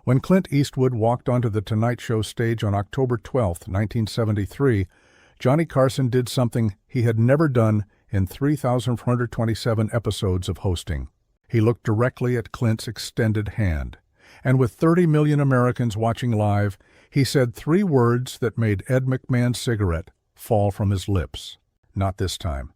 When Clint Eastwood walked onto The Tonight Show stage on October 12, 1973, Johnny Carson did something he had never done in 3,427 episodes of hosting. He looked directly at Clint's extended hand, and with 30 million Americans watching live, he said 3 words that made Ed McMahon's cigarette fall from his lips. Not this time.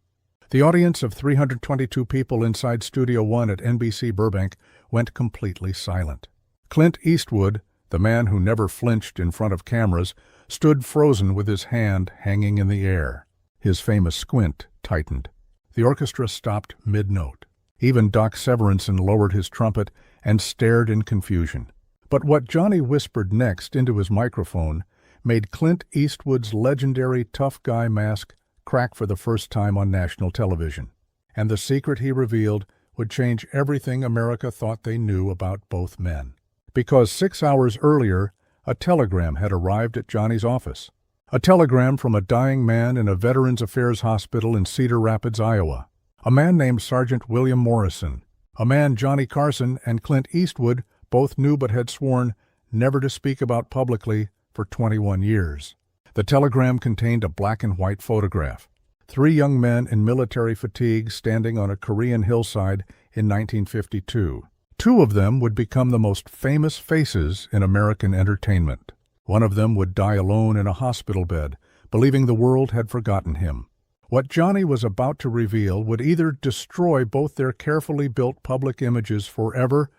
The audience of 322 people inside Studio One at NBC Burbank went completely silent. Clint Eastwood, the man who never flinched in front of cameras, stood frozen with his hand hanging in the air. His famous squint tightened. The orchestra stopped mid-note. Even Doc Severinsen lowered his trumpet and stared in confusion. But what Johnny whispered next into his microphone made Clint Eastwood's legendary tough guy mask crack for the first time on national television. And the secret he revealed would change everything America thought they knew about both men. Because 6 hours earlier, a telegram had arrived at Johnny's office. A telegram from a dying man in a Veterans Affairs hospital in Cedar Rapids, Iowa. A man named Sergeant William Morrison. A man Johnny Carson and Clint Eastwood both knew but had sworn never to speak about publicly for 21 years. The telegram contained a black and white photograph. 3 young men in military fatigues standing on a Korean hillside in 1952. 2 of them would become the most famous faces in American entertainment. One of them would die alone in a hospital bed, believing the world had forgotten him. What Johnny was about to reveal would either destroy both their carefully built public images forever,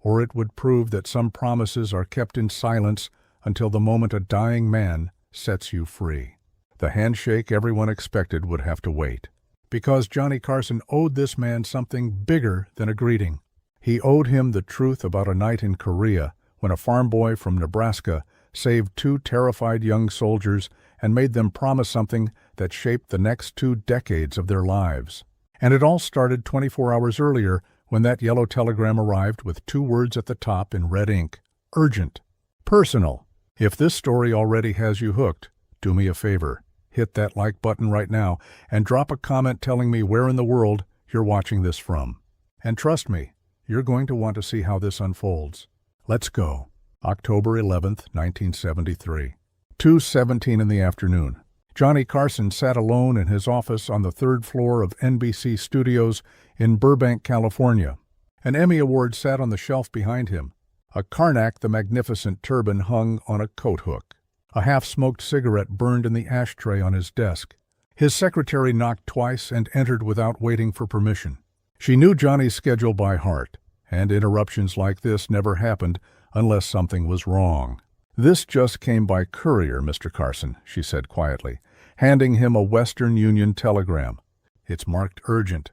or it would prove that some promises are kept in silence until the moment a dying man sets you free. The handshake everyone expected would have to wait, because Johnny Carson owed this man something bigger than a greeting. He owed him the truth about a night in Korea when a farm boy from Nebraska saved 2 terrified young soldiers and made them promise something that shaped the next 2 decades of their lives. And it all started 24 hours earlier when that yellow telegram arrived with 2 words at the top in red ink: urgent, personal. If this story already has you hooked, do me a favor. Hit that like button right now and drop a comment telling me where in the world you're watching this from. And trust me, you're going to want to see how this unfolds. Let's go. October 11th, 1973. 2:17 in the afternoon. Johnny Carson sat alone in his office on the 3rd floor of NBC Studios in Burbank, California. An Emmy Award sat on the shelf behind him. A Karnak the Magnificent turban hung on a coat hook. A half-smoked cigarette burned in the ashtray on his desk. His secretary knocked twice and entered without waiting for permission. She knew Johnny's schedule by heart, and interruptions like this never happened unless something was wrong. "This just came by courier, Mr. Carson," she said quietly, handing him a Western Union telegram. "It's marked urgent."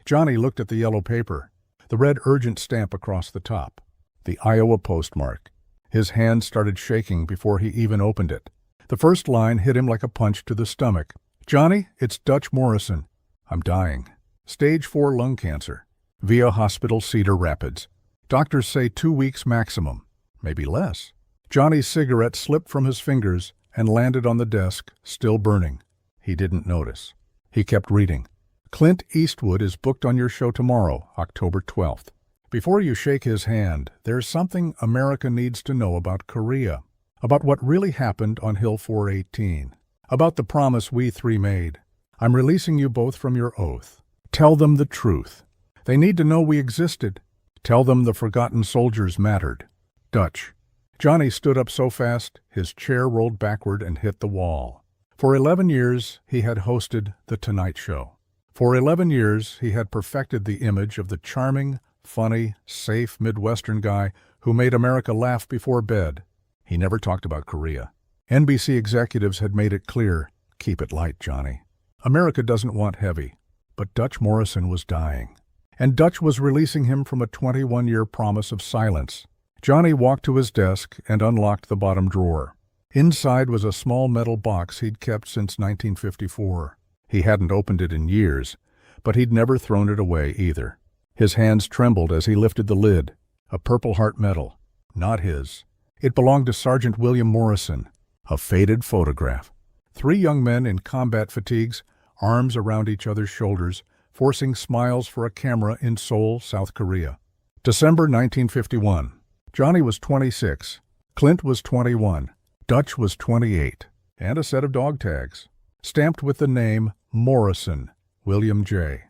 Johnny looked at the yellow paper, the red urgent stamp across the top, the Iowa postmark. His hand started shaking before he even opened it. The first line hit him like a punch to the stomach. "Johnny, it's Dutch Morrison. I'm dying. Stage 4 lung cancer. Via Hospital, Cedar Rapids. Doctors say 2 weeks maximum. Maybe less." Johnny's cigarette slipped from his fingers and landed on the desk, still burning. He didn't notice. He kept reading. "Clint Eastwood is booked on your show tomorrow, October 12th. Before you shake his hand, there's something America needs to know about Korea, about what really happened on Hill 418, about the promise we 3 made. I'm releasing you both from your oath. Tell them the truth. They need to know we existed. Tell them the forgotten soldiers mattered. Dutch." Johnny stood up so fast, his chair rolled backward and hit the wall. For 11 years, he had hosted The Tonight Show. For 11 years, he had perfected the image of the charming, funny, safe Midwestern guy who made America laugh before bed. He never talked about Korea. NBC executives had made it clear, keep it light, Johnny. America doesn't want heavy. But Dutch Morrison was dying. And Dutch was releasing him from a 21-year promise of silence. Johnny walked to his desk and unlocked the bottom drawer. Inside was a small metal box he'd kept since 1954. He hadn't opened it in years, but he'd never thrown it away either. His hands trembled as he lifted the lid. A Purple Heart medal. Not his. It belonged to Sergeant William Morrison. A faded photograph. 3 young men in combat fatigues, arms around each other's shoulders, forcing smiles for a camera in Seoul, South Korea. December 1951. Johnny was 26, Clint was 21, Dutch was 28, and a set of dog tags, stamped with the name Morrison, William J.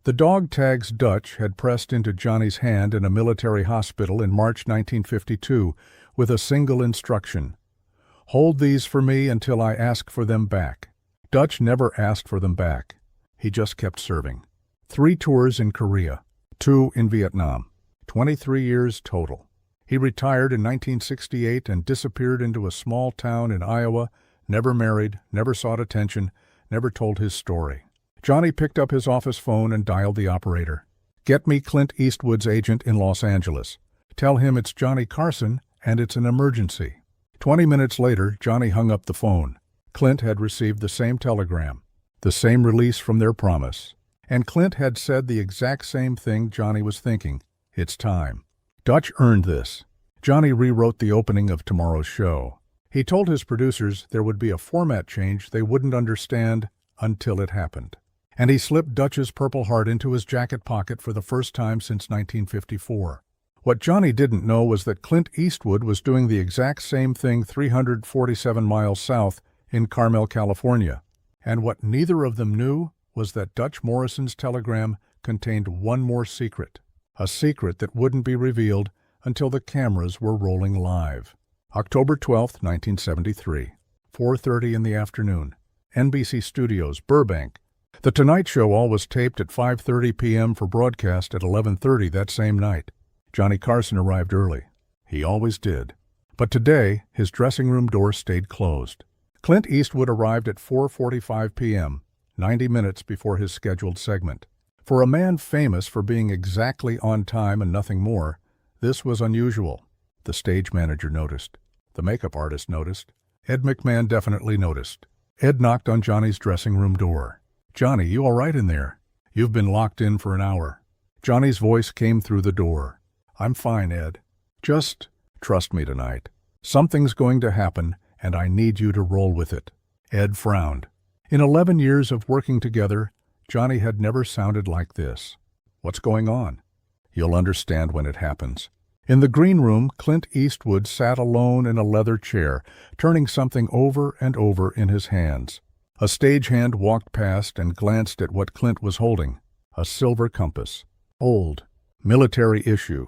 The dog tags Dutch had pressed into Johnny's hand in a military hospital in March 1952 with a single instruction: "Hold these for me until I ask for them back." Dutch never asked for them back. He just kept serving. 3 tours in Korea, 2 in Vietnam, 23 years total. He retired in 1968 and disappeared into a small town in Iowa, never married, never sought attention, never told his story. Johnny picked up his office phone and dialed the operator. "Get me Clint Eastwood's agent in Los Angeles. Tell him it's Johnny Carson and it's an emergency." 20 minutes later, Johnny hung up the phone. Clint had received the same telegram, the same release from their promise. And Clint had said the exact same thing Johnny was thinking: it's time. Dutch earned this. Johnny rewrote the opening of tomorrow's show. He told his producers there would be a format change they wouldn't understand until it happened. And he slipped Dutch's Purple Heart into his jacket pocket for the first time since 1954. What Johnny didn't know was that Clint Eastwood was doing the exact same thing 347 miles south in Carmel, California. And what neither of them knew was that Dutch Morrison's telegram contained one more secret, a secret that wouldn't be revealed until the cameras were rolling live. October 12, 1973, 4:30 in the afternoon, NBC Studios, Burbank. The Tonight Show all was taped at 5:30 p.m. for broadcast at 11:30 that same night. Johnny Carson arrived early. He always did. But today, his dressing room door stayed closed. Clint Eastwood arrived at 4:45 p.m., 90 minutes before his scheduled segment. For a man famous for being exactly on time and nothing more, this was unusual. The stage manager noticed. The makeup artist noticed. Ed McMahon definitely noticed. Ed knocked on Johnny's dressing room door. "Johnny, you all right in there? You've been locked in for an hour." Johnny's voice came through the door. "I'm fine, Ed. Just trust me tonight. Something's going to happen, and I need you to roll with it." Ed frowned. In 11 years of working together, Johnny had never sounded like this. "What's going on?" "You'll understand when it happens." In the green room, Clint Eastwood sat alone in a leather chair, turning something over and over in his hands. A stagehand walked past and glanced at what Clint was holding. A silver compass. Old. Military issue.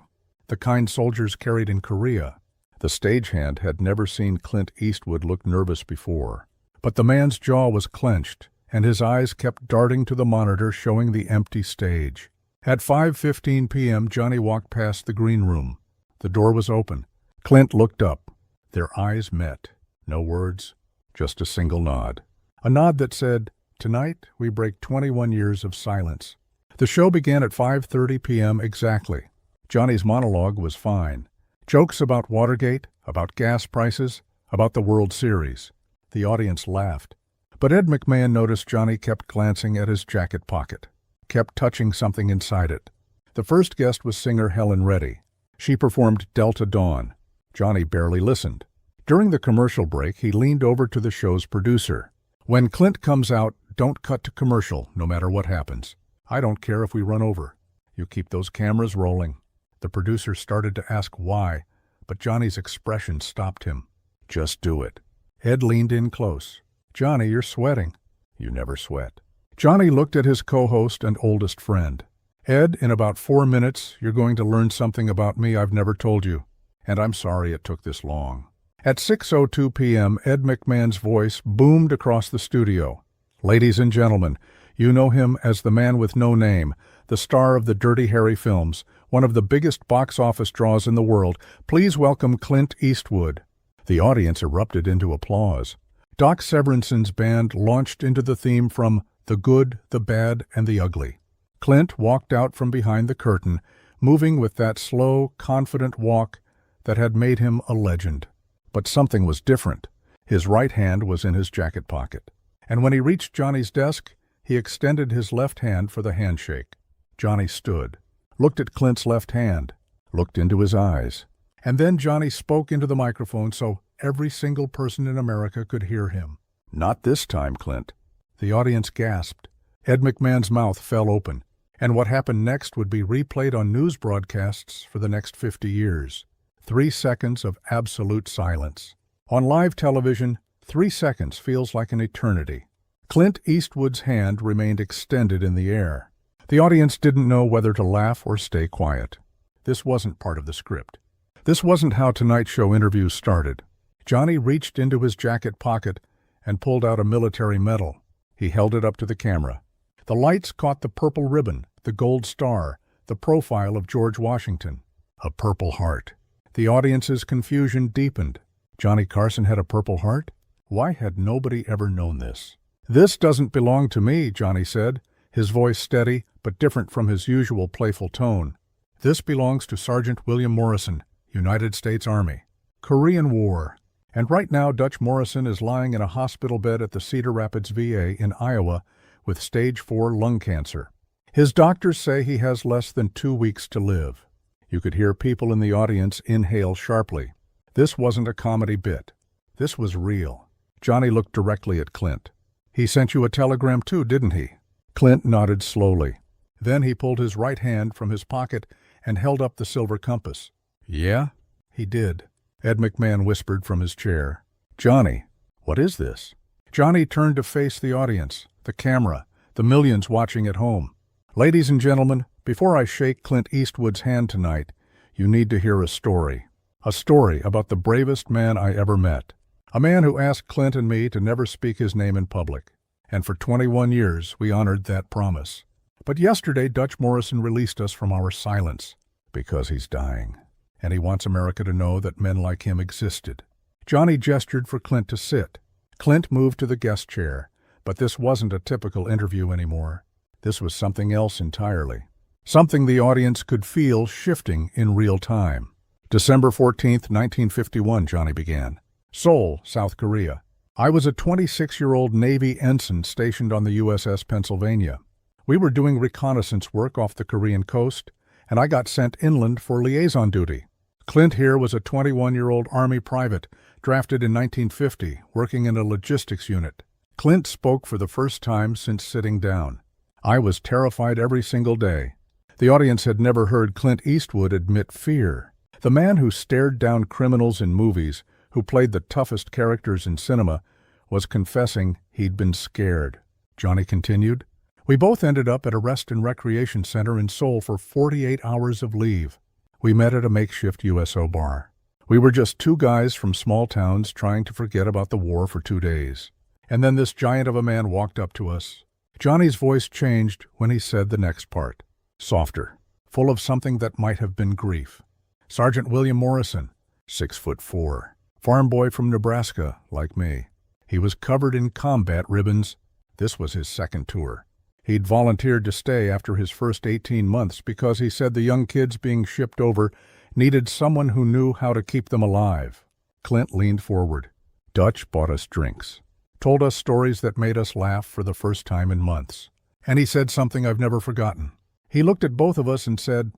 The kind soldiers carried in Korea. The stagehand had never seen Clint Eastwood look nervous before. But the man's jaw was clenched, and his eyes kept darting to the monitor showing the empty stage. At 5:15 p.m., Johnny walked past the green room. The door was open. Clint looked up. Their eyes met. No words, just a single nod. A nod that said, "Tonight we break 21 years of silence." The show began at 5:30 p.m. exactly. Johnny's monologue was fine. Jokes about Watergate, about gas prices, about the World Series. The audience laughed. But Ed McMahon noticed Johnny kept glancing at his jacket pocket, kept touching something inside it. The first guest was singer Helen Reddy. She performed Delta Dawn. Johnny barely listened. During the commercial break, he leaned over to the show's producer. "When Clint comes out, don't cut to commercial, no matter what happens. I don't care if we run over. You keep those cameras rolling." The producer started to ask why, but Johnny's expression stopped him. "Just do it." Ed leaned in close. "Johnny, you're sweating." "You never sweat." Johnny looked at his co-host and oldest friend. "Ed, in about 4 minutes, you're going to learn something about me I've never told you, and I'm sorry it took this long." At 6:02 p.m., Ed McMahon's voice boomed across the studio. "Ladies and gentlemen, you know him as the man with no name, the star of the Dirty Harry films, one of the biggest box office draws in the world. Please welcome Clint Eastwood." The audience erupted into applause. Doc Severinsen's band launched into the theme from The Good, the Bad, and the Ugly. Clint walked out from behind the curtain, moving with that slow, confident walk that had made him a legend. But something was different. His right hand was in his jacket pocket. And when he reached Johnny's desk, he extended his left hand for the handshake. Johnny stood, looked at Clint's left hand, looked into his eyes. And then Johnny spoke into the microphone so every single person in America could hear him. "Not this time, Clint." The audience gasped. Ed McMahon's mouth fell open. And what happened next would be replayed on news broadcasts for the next 50 years. 3 seconds of absolute silence. On live television, 3 seconds feels like an eternity. Clint Eastwood's hand remained extended in the air. The audience didn't know whether to laugh or stay quiet. This wasn't part of the script. This wasn't how Tonight Show interviews started. Johnny reached into his jacket pocket and pulled out a military medal. He held it up to the camera. The lights caught the purple ribbon, the gold star, the profile of George Washington. A Purple Heart. The audience's confusion deepened. Johnny Carson had a Purple Heart? Why had nobody ever known this? "This doesn't belong to me," Johnny said, his voice steady but different from his usual playful tone. "This belongs to Sergeant William Morrison, United States Army. Korean War. And right now Dutch Morrison is lying in a hospital bed at the Cedar Rapids VA in Iowa with stage 4 lung cancer. His doctors say he has less than 2 weeks to live." You could hear people in the audience inhale sharply. This wasn't a comedy bit. This was real. Johnny looked directly at Clint. "He sent you a telegram too, didn't he?" Clint nodded slowly. Then he pulled his right hand from his pocket and held up the silver compass. "Yeah, he did," Ed McMahon whispered from his chair. "Johnny, what is this?" Johnny turned to face the audience, the camera, the millions watching at home. "Ladies and gentlemen, before I shake Clint Eastwood's hand tonight, you need to hear a story. A story about the bravest man I ever met. A man who asked Clint and me to never speak his name in public. And for 21 years we honored that promise. But yesterday Dutch Morrison released us from our silence because he's dying. And he wants America to know that men like him existed." Johnny gestured for Clint to sit. Clint moved to the guest chair, but this wasn't a typical interview anymore. This was something else entirely. Something the audience could feel shifting in real time. "December 14th, 1951, Johnny began. Seoul, South Korea. I was a 26-year-old Navy ensign stationed on the USS Pennsylvania. We were doing reconnaissance work off the Korean coast, and I got sent inland for liaison duty. Clint here was a 21-year-old Army private, drafted in 1950, working in a logistics unit. Clint spoke for the first time since sitting down. I was terrified every single day. The audience had never heard Clint Eastwood admit fear. The man who stared down criminals in movies, who played the toughest characters in cinema, was confessing he'd been scared. Johnny continued, "We both ended up at a rest and recreation center in Seoul for 48 hours of leave. We met at a makeshift USO bar. We were just 2 guys from small towns trying to forget about the war for 2 days. And then this giant of a man walked up to us." Johnny's voice changed when he said the next part. Softer, full of something that might have been grief. "Sergeant William Morrison, 6'4", farm boy from Nebraska, like me. He was covered in combat ribbons. This was his second tour. He'd volunteered to stay after his first 18 months because he said the young kids being shipped over needed someone who knew how to keep them alive." Clint leaned forward. "Dutch bought us drinks, told us stories that made us laugh for the first time in months. And he said something I've never forgotten. He looked at both of us and said,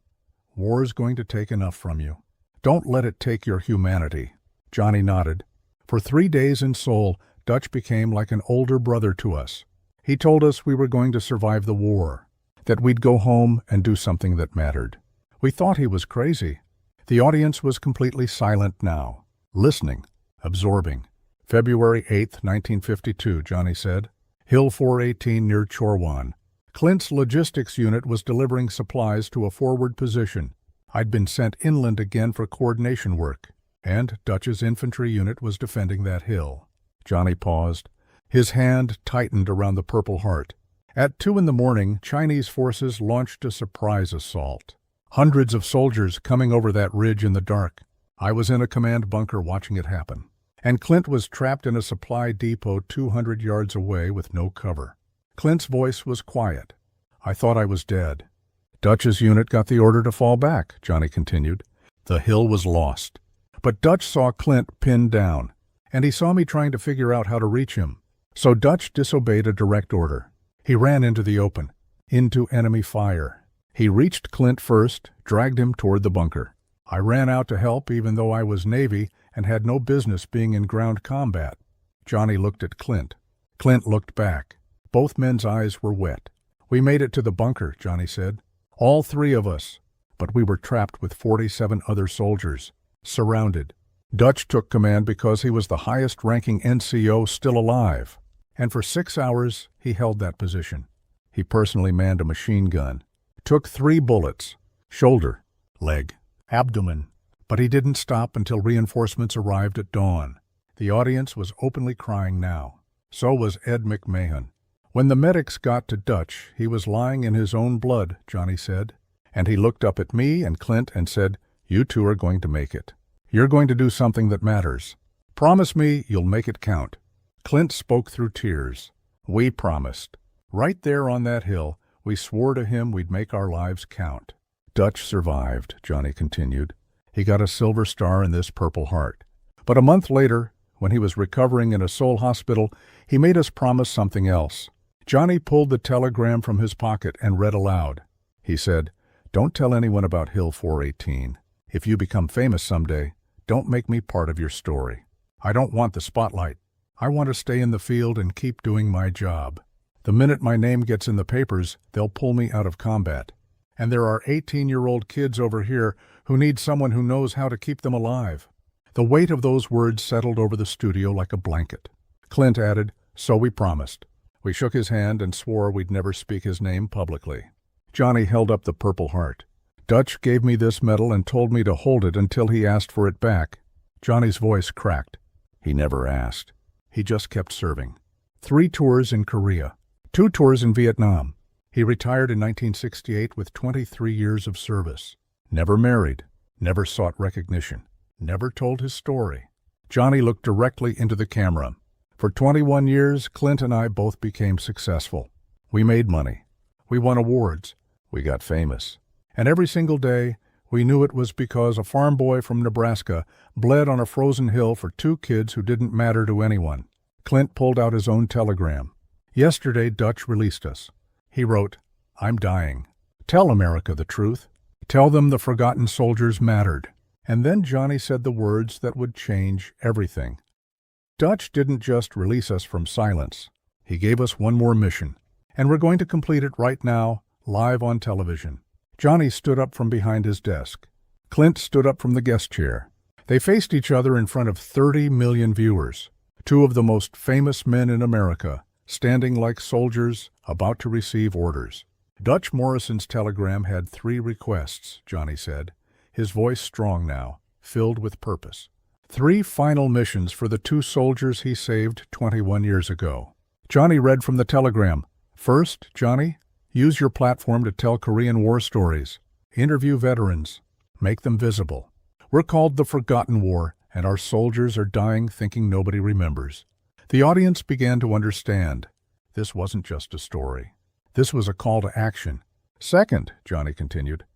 'War's going to take enough from you. Don't let it take your humanity.'" Johnny nodded. "For 3 days in Seoul, Dutch became like an older brother to us. He told us we were going to survive the war, that we'd go home and do something that mattered. We thought he was crazy." The audience was completely silent now, listening, absorbing. "February 8th, 1952, Johnny said. Hill 418 near Chorwan. Clint's logistics unit was delivering supplies to a forward position. I'd been sent inland again for coordination work, and Dutch's infantry unit was defending that hill." Johnny paused. His hand tightened around the Purple Heart. At 2 in the morning, Chinese forces launched a surprise assault. Hundreds of soldiers coming over that ridge in the dark. I was in a command bunker watching it happen. And Clint was trapped in a supply depot 200 yards away with no cover. Clint's voice was quiet. "I thought I was dead." "Dutch's unit got the order to fall back," Johnny continued. "The hill was lost. But Dutch saw Clint pinned down, and he saw me trying to figure out how to reach him. So Dutch disobeyed a direct order. He ran into the open, into enemy fire. He reached Clint first, dragged him toward the bunker. I ran out to help even though I was Navy and had no business being in ground combat." Johnny looked at Clint. Clint looked back. Both men's eyes were wet. "We made it to the bunker," Johnny said. "All three of us. But we were trapped with 47 other soldiers. Surrounded. Dutch took command because he was the highest-ranking NCO still alive. And for 6 hours, he held that position. He personally manned a machine gun. Took 3 bullets. Shoulder, leg, abdomen. But he didn't stop until reinforcements arrived at dawn. The audience was openly crying now. So was Ed McMahon. When the medics got to Dutch, he was lying in his own blood, Johnny said. And he looked up at me and Clint and said, "You two are going to make it. You're going to do something that matters. Promise me you'll make it count." Clint spoke through tears. We promised. Right there on that hill, we swore to him we'd make our lives count. Dutch survived, Johnny continued. He got a Silver Star and this Purple Heart. But a month later, when he was recovering in a Seoul hospital, he made us promise something else. Johnny pulled the telegram from his pocket and read aloud. He said, "Don't tell anyone about Hill 418. If you become famous someday, don't make me part of your story. I don't want the spotlight. I want to stay in the field and keep doing my job. The minute my name gets in the papers, they'll pull me out of combat. And there are 18-year-old kids over here who need someone who knows how to keep them alive." The weight of those words settled over the studio like a blanket. Clint added, "So we promised." We shook his hand and swore we'd never speak his name publicly. Johnny held up the Purple Heart. "Dutch gave me this medal and told me to hold it until he asked for it back." Johnny's voice cracked. He never asked. He just kept serving. 3 tours in Korea. 2 tours in Vietnam. He retired in 1968 with 23 years of service. Never married. Never sought recognition. Never told his story. Johnny looked directly into the camera. For 21 years, Clint and I both became successful. We made money. We won awards. We got famous. And every single day, we knew it was because a farm boy from Nebraska bled on a frozen hill for 2 kids who didn't matter to anyone. Clint pulled out his own telegram. Yesterday, Dutch released us. He wrote, "I'm dying. Tell America the truth. Tell them the forgotten soldiers mattered." And then Johnny said the words that would change everything. Dutch didn't just release us from silence. He gave us one more mission. And we're going to complete it right now, live on television. Johnny stood up from behind his desk. Clint stood up from the guest chair. They faced each other in front of 30 million viewers. 2 of the most famous men in America, standing like soldiers about to receive orders. Dutch Morrison's telegram had 3 requests, Johnny said, his voice strong now, filled with purpose. 3 final missions for the 2 soldiers he saved 21 years ago. Johnny read from the telegram. "First, Johnny, use your platform to tell Korean War stories. Interview veterans. Make them visible. We're called the Forgotten War, and our soldiers are dying thinking nobody remembers." The audience began to understand. This wasn't just a story. This was a call to action. "Second," Johnny continued,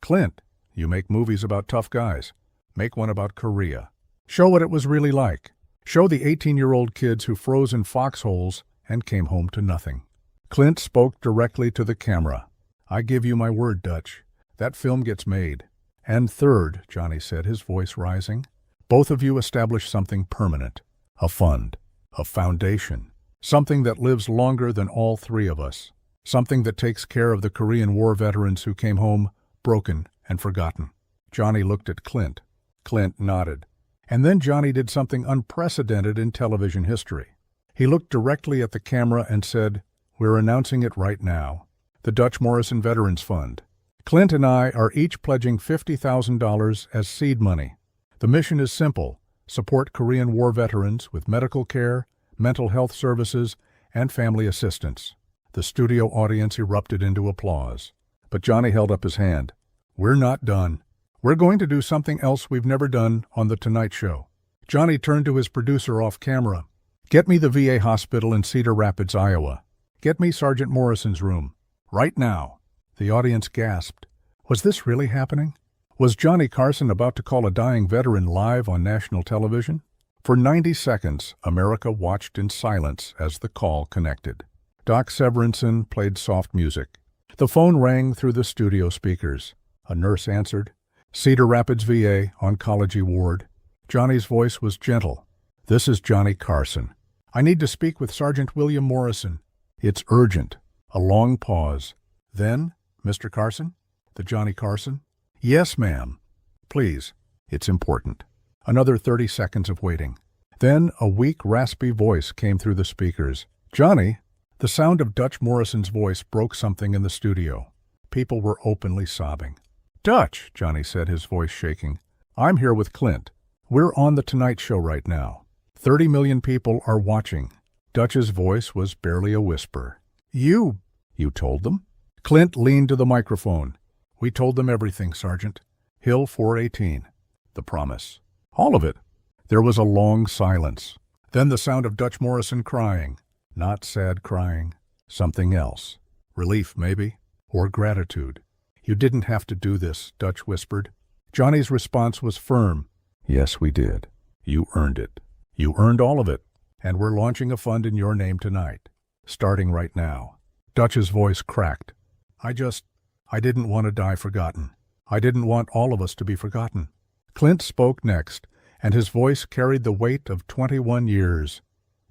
"Clint, you make movies about tough guys. Make one about Korea. Show what it was really like. Show the 18-year-old kids who froze in foxholes and came home to nothing." Clint spoke directly to the camera. "I give you my word, Dutch. That film gets made. And third," Johnny said, his voice rising, "both of you establish something permanent. A fund. A foundation. Something that lives longer than all 3 of us. Something that takes care of the Korean War veterans who came home broken and forgotten." Johnny looked at Clint. Clint nodded. And then Johnny did something unprecedented in television history. He looked directly at the camera and said, "We're announcing it right now. The Dutch Morrison Veterans Fund. Clint and I are each pledging $50,000 as seed money. The mission is simple: support Korean War veterans with medical care, mental health services, and family assistance." The studio audience erupted into applause. But Johnny held up his hand. "We're not done. We're going to do something else we've never done on The Tonight Show." Johnny turned to his producer off camera. "Get me the VA hospital in Cedar Rapids, Iowa. Get me Sergeant Morrison's room. Right now." The audience gasped. Was this really happening? Was Johnny Carson about to call a dying veteran live on national television? For 90 seconds, America watched in silence as the call connected. Doc Severinsen played soft music. The phone rang through the studio speakers. A nurse answered. "Cedar Rapids VA, Oncology Ward." Johnny's voice was gentle. "This is Johnny Carson. I need to speak with Sergeant William Morrison. It's urgent. A long pause. Then, Mr. Carson? The Johnny Carson? Yes, ma'am. Please. It's important. Another 30 seconds of waiting. Then a weak, raspy voice came through the speakers. Johnny? The sound of Dutch Morrison's voice broke something in the studio. People were openly sobbing. Dutch, Johnny said, his voice shaking. I'm here with Clint. We're on The Tonight Show right now. 30 million people are watching. Dutch's voice was barely a whisper. You told them? Clint leaned to the microphone. We told them everything, Sergeant. Hill 418. The promise. All of it. There was a long silence. Then the sound of Dutch Morrison crying. Not sad crying. Something else. Relief, maybe. Or gratitude. You didn't have to do this, Dutch whispered. Johnny's response was firm. Yes, we did. You earned it. You earned all of it. And we're launching a fund in your name tonight. Starting right now. Dutch's voice cracked. I didn't want to die forgotten. I didn't want all of us to be forgotten. Clint spoke next, and his voice carried the weight of 21 years.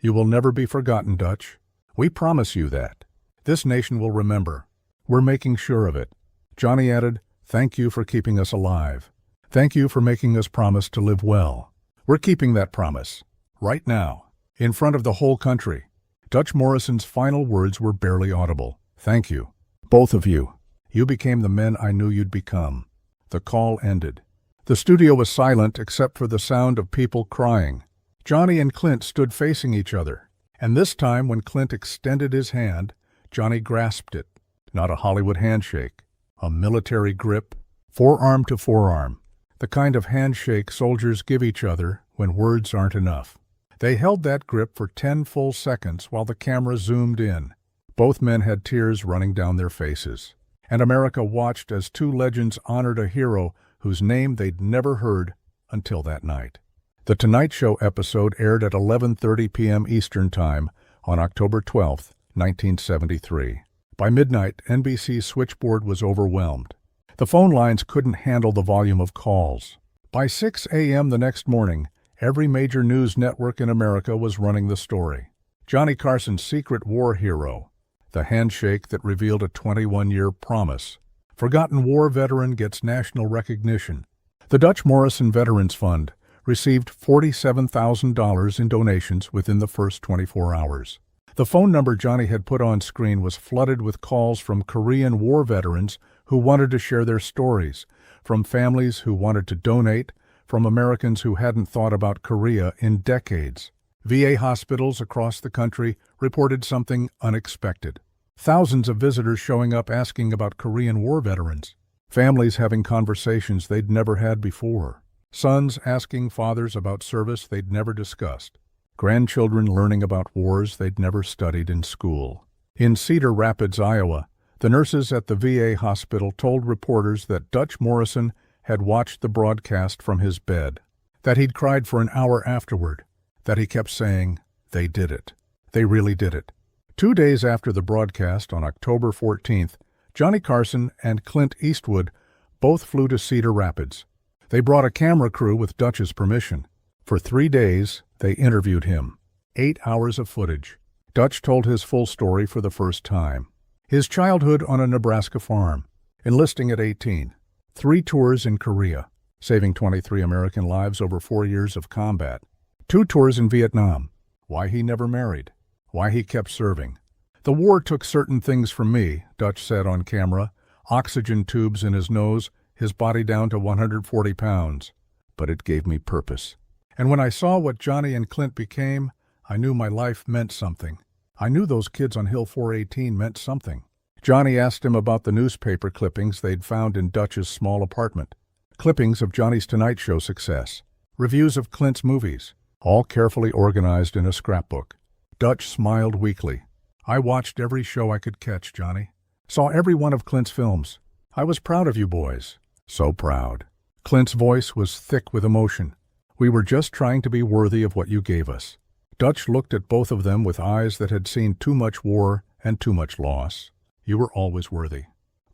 You will never be forgotten, Dutch. We promise you that. This nation will remember. We're making sure of it. Johnny added, thank you for keeping us alive. Thank you for making us promise to live well. We're keeping that promise. Right now. In front of the whole country. Dutch Morrison's final words were barely audible. Thank you. Both of you. You became the men I knew you'd become. The call ended. The studio was silent except for the sound of people crying. Johnny and Clint stood facing each other. And this time when Clint extended his hand, Johnny grasped it. Not a Hollywood handshake. A military grip. Forearm to forearm. The kind of handshake soldiers give each other when words aren't enough. They held that grip for 10 full seconds while the camera zoomed in. Both men had tears running down their faces. And America watched as two legends honored a hero whose name they'd never heard until that night. The Tonight Show episode aired at 11:30 p.m. Eastern Time on October 12, 1973. By midnight, NBC's switchboard was overwhelmed. The phone lines couldn't handle the volume of calls. By 6 a.m. the next morning, every major news network in America was running the story. Johnny Carson's secret war hero. The handshake that revealed a 21-year promise. Forgotten war veteran gets national recognition. The Dutch Morrison Veterans Fund received $47,000 in donations within the first 24 hours. The phone number Johnny had put on screen was flooded with calls from Korean War veterans who wanted to share their stories, from families who wanted to donate, from Americans who hadn't thought about Korea in decades. VA hospitals across the country reported something unexpected. Thousands of visitors showing up asking about Korean War veterans. Families having conversations they'd never had before. Sons asking fathers about service they'd never discussed. Grandchildren learning about wars they'd never studied in school. In Cedar Rapids, Iowa, the nurses at the VA hospital told reporters that Dutch Morrison had watched the broadcast from his bed, that he'd cried for an hour afterward, that he kept saying, they did it. They really did it. 2 days after the broadcast, on October 14th, Johnny Carson and Clint Eastwood both flew to Cedar Rapids. They brought a camera crew with Dutch's permission. For 3 days, they interviewed him. 8 hours of footage. Dutch told his full story for the first time. His childhood on a Nebraska farm, enlisting at 18, 3 tours in Korea, saving 23 American lives over 4 years of combat, 2 tours in Vietnam, why he never married, why he kept serving. The war took certain things from me, Dutch said on camera, oxygen tubes in his nose, his body down to 140 pounds. But it gave me purpose. And when I saw what Johnny and Clint became, I knew my life meant something. I knew those kids on Hill 418 meant something. Johnny asked him about the newspaper clippings they'd found in Dutch's small apartment. Clippings of Johnny's Tonight Show success. Reviews of Clint's movies, all carefully organized in a scrapbook. Dutch smiled weakly. I watched every show I could catch, Johnny. Saw every one of Clint's films. I was proud of you boys. So proud. Clint's voice was thick with emotion. We were just trying to be worthy of what you gave us. Dutch looked at both of them with eyes that had seen too much war and too much loss. You were always worthy.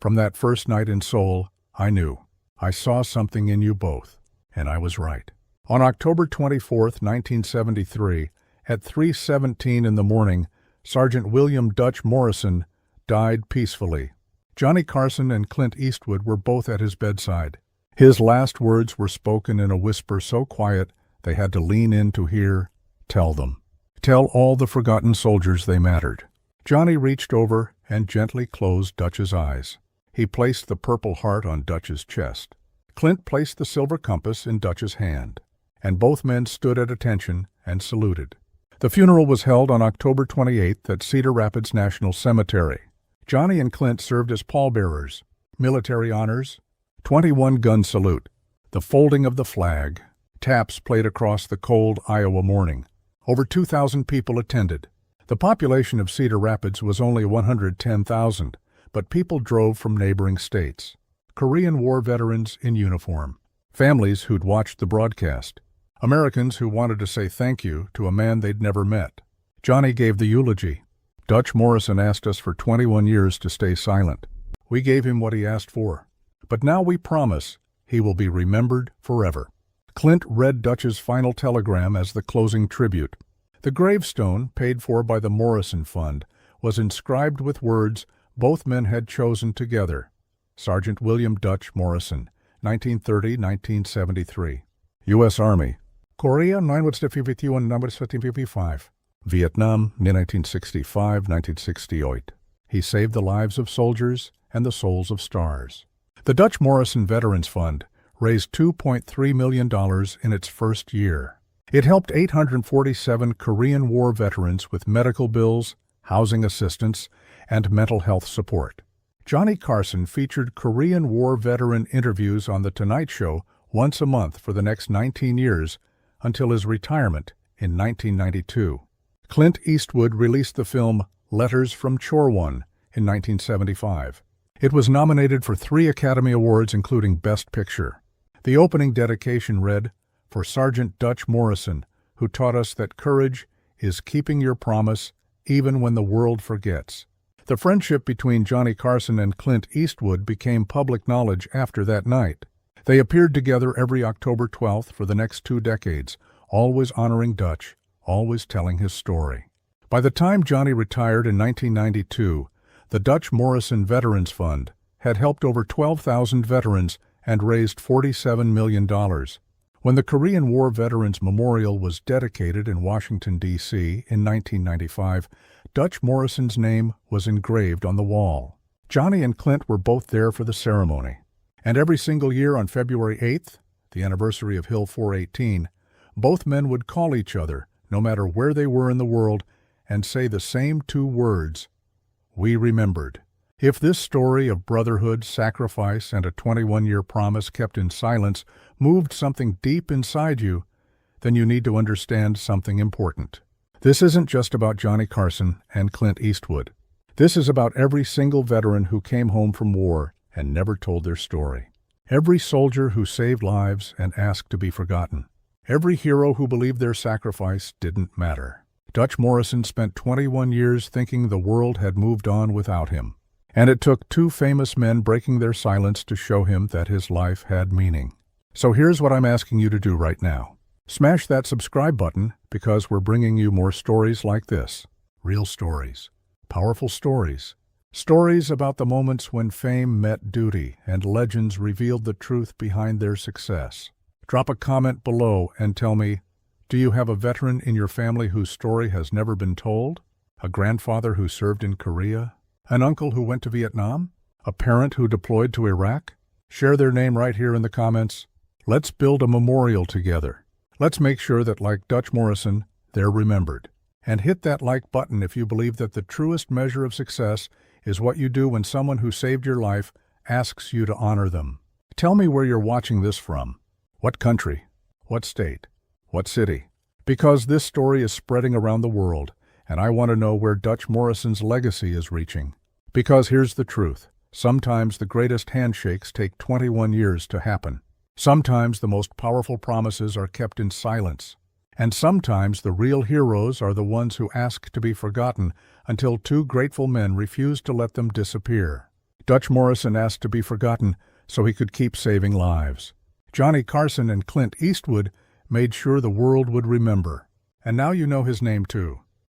From that first night in Seoul, I knew. I saw something in you both, and I was right. On October 24th, 1973, at 3:17 in the morning, Sergeant William Dutch Morrison died peacefully. Johnny Carson and Clint Eastwood were both at his bedside. His last words were spoken in a whisper so quiet they had to lean in to hear. Tell them. Tell all the forgotten soldiers they mattered. Johnny reached over and gently closed Dutch's eyes. He placed the Purple Heart on Dutch's chest. Clint placed the silver compass in Dutch's hand, and both men stood at attention and saluted. The funeral was held on October 28th at Cedar Rapids National Cemetery. Johnny and Clint served as pallbearers, military honors, 21-gun salute, the folding of the flag, taps played across the cold Iowa morning. Over 2,000 people attended. The population of Cedar Rapids was only 110,000, but people drove from neighboring states. Korean War veterans in uniform, families who'd watched the broadcast, Americans who wanted to say thank you to a man they'd never met. Johnny gave the eulogy. Dutch Morrison asked us for 21 years to stay silent. We gave him what he asked for. But now we promise he will be remembered forever. Clint read Dutch's final telegram as the closing tribute. The gravestone, paid for by the Morrison Fund, was inscribed with words both men had chosen together. Sergeant William Dutch Morrison, 1930-1973. U.S. Army. Korea 1955. Vietnam, 1965-1968. He saved the lives of soldiers and the souls of stars. The Dutch Morrison Veterans Fund raised $2.3 million in its first year. It helped 847 Korean War veterans with medical bills, housing assistance, and mental health support. Johnny Carson featured Korean War veteran interviews on The Tonight Show once a month for the next 19 years until his retirement in 1992. Clint Eastwood released the film Letters from Chorwon in 1975. It was nominated for 3 Academy Awards, including Best Picture. The opening dedication read, "For Sergeant Dutch Morrison, who taught us that courage is keeping your promise even when the world forgets." The friendship between Johnny Carson and Clint Eastwood became public knowledge after that night. They appeared together every October 12th for the next 2 decades, always honoring Dutch, always telling his story. By the time Johnny retired in 1992, the Dutch Morrison Veterans Fund had helped over 12,000 veterans and raised $47 million. When the Korean War Veterans Memorial was dedicated in Washington, D.C. in 1995, Dutch Morrison's name was engraved on the wall. Johnny and Clint were both there for the ceremony. And every single year on February 8th, the anniversary of Hill 418, both men would call each other, no matter where they were in the world, and say the same 2 words, "We remembered." If this story of brotherhood, sacrifice, and a 21-year promise kept in silence moved something deep inside you, then you need to understand something important. This isn't just about Johnny Carson and Clint Eastwood. This is about every single veteran who came home from war and never told their story. Every soldier who saved lives and asked to be forgotten. Every hero who believed their sacrifice didn't matter. Dutch Morrison spent 21 years thinking the world had moved on without him. And it took 2 famous men breaking their silence to show him that his life had meaning. So here's what I'm asking you to do right now. Smash that subscribe button because we're bringing you more stories like this. Real stories. Powerful stories. Stories about the moments when fame met duty and legends revealed the truth behind their success. Drop a comment below and tell me, do you have a veteran in your family whose story has never been told? A grandfather who served in Korea? An uncle who went to Vietnam? A parent who deployed to Iraq? Share their name right here in the comments. Let's build a memorial together. Let's make sure that, like Dutch Morrison, they're remembered. And hit that like button if you believe that the truest measure of success is what you do when someone who saved your life asks you to honor them. Tell me where you're watching this from. What country? What state? What city? Because this story is spreading around the world, and I want to know where Dutch Morrison's legacy is reaching. Because here's the truth. Sometimes the greatest handshakes take 21 years to happen. Sometimes the most powerful promises are kept in silence. And sometimes the real heroes are the ones who ask to be forgotten until 2 grateful men refuse to let them disappear. Dutch Morrison asked to be forgotten so he could keep saving lives. Johnny Carson and Clint Eastwood made sure the world would remember. And now you know his name too.